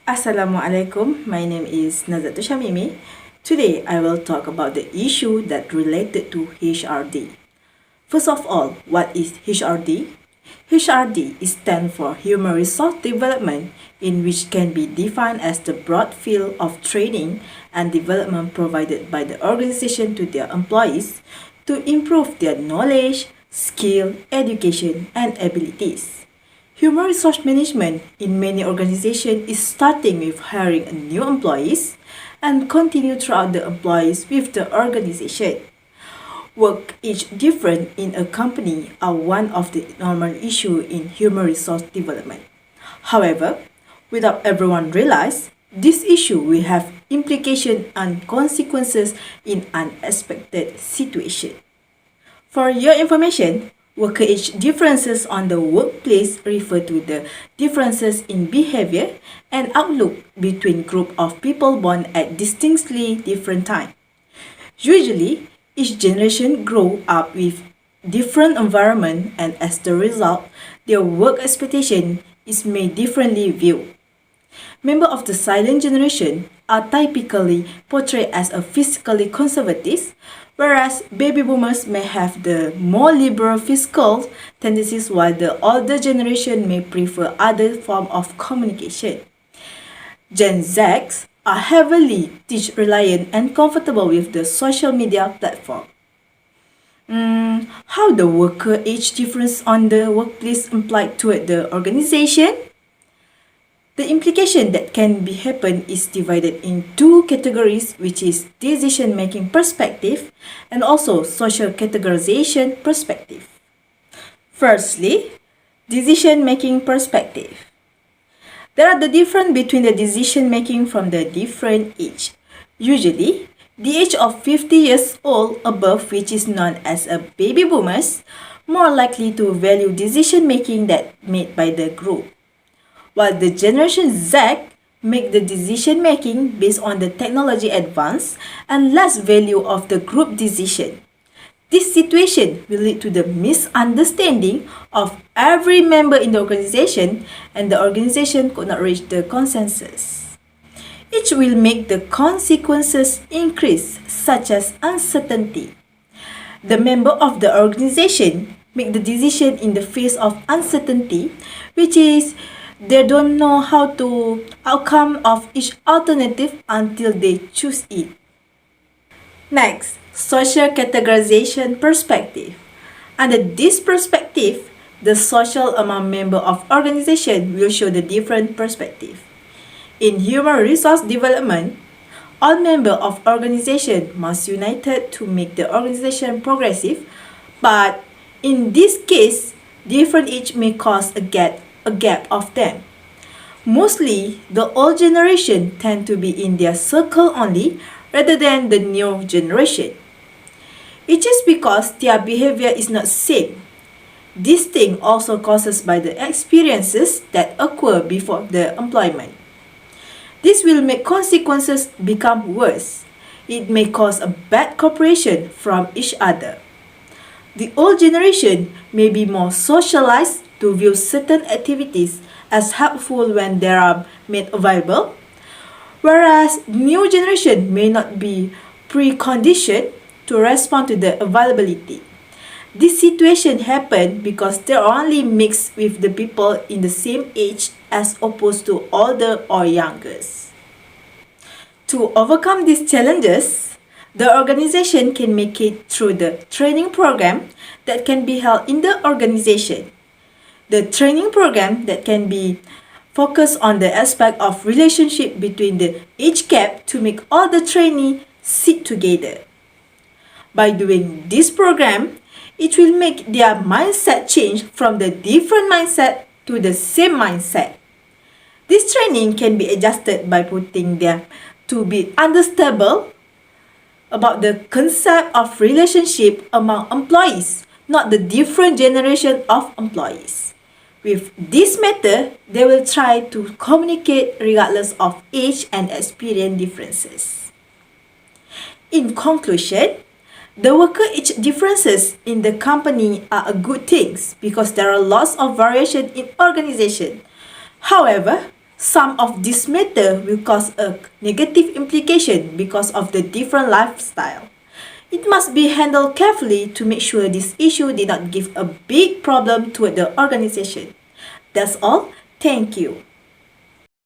Assalamualaikum, my name is Nazatul Syamimi. Today I will talk about the issue that related to HRD. First of all, what is HRD? HRD stands for Human Resource Development, in which can be defined as the broad field of training and development provided by the organization to their employees to improve their knowledge, skill, education, and abilities. Human resource management in many organizations is starting with hiring new employees and continue throughout the employees with the organization. Work each different in a company are one of the normal issue in human resource development. However, without everyone realize, this issue will have implication and consequences in unexpected situation. For your information, worker age differences on the workplace refer to the differences in behavior and outlook between group of people born at distinctly different times. Usually, each generation grow up with different environment and as the result, their work expectation is made differently viewed. Members of the silent generation are typically portrayed as a physically conservative, whereas baby boomers may have the more liberal fiscal tendencies while the older generation may prefer other forms of communication. Gen Zs are heavily tech-reliant and comfortable with the social media platform. How the worker age difference on the workplace implied toward the organization? The implication that can be happen is divided in two categories, which is decision-making perspective and also social categorization perspective. Firstly, decision-making perspective. There are the difference between the decision-making from the different age. Usually, the age of 50 years old above, which is known as a baby boomers, more likely to value decision-making that made by the group, while the Generation Z make the decision making based on the technology advance and less value of the group decision. This situation will lead to the misunderstanding of every member in the organization and the organization could not reach the consensus. It will make the consequences increase, such as uncertainty. The member of the organization make the decision in the face of uncertainty, which is they don't know how to outcome of each alternative until they choose it. Next, social categorization perspective. Under this perspective, the social among members of organization will show the different perspective. In human resource development, all members of organization must unite to make the organization progressive, but in this case, different age may cause a gap of them. Mostly, the old generation tend to be in their circle only rather than the new generation. It is because their behavior is not same. This thing also causes by the experiences that occur before the employment. This will make consequences become worse. It may cause a bad cooperation from each other. The old generation may be more socialized to view certain activities as helpful when they are made available, whereas new generation may not be preconditioned to respond to the availability. This situation happens because they are only mixed with the people in the same age as opposed to older or younger. To overcome these challenges, the organization can make it through the training program that can be held in the organization. The training program that can be focused on the aspect of relationship between the age gap to make all the trainees sit together. By doing this program, it will make their mindset change from the different mindset to the same mindset. This training can be adjusted by putting them to be understandable about the concept of relationship among employees, not the different generation of employees. With this method, they will try to communicate regardless of age and experience differences. In conclusion, the worker age differences in the company are a good thing because there are lots of variation in organization. However, Some of this matter will cause a negative implication because of the different lifestyle. It must be handled carefully to make sure this issue did not give a big problem to the organization. That's all. Thank you.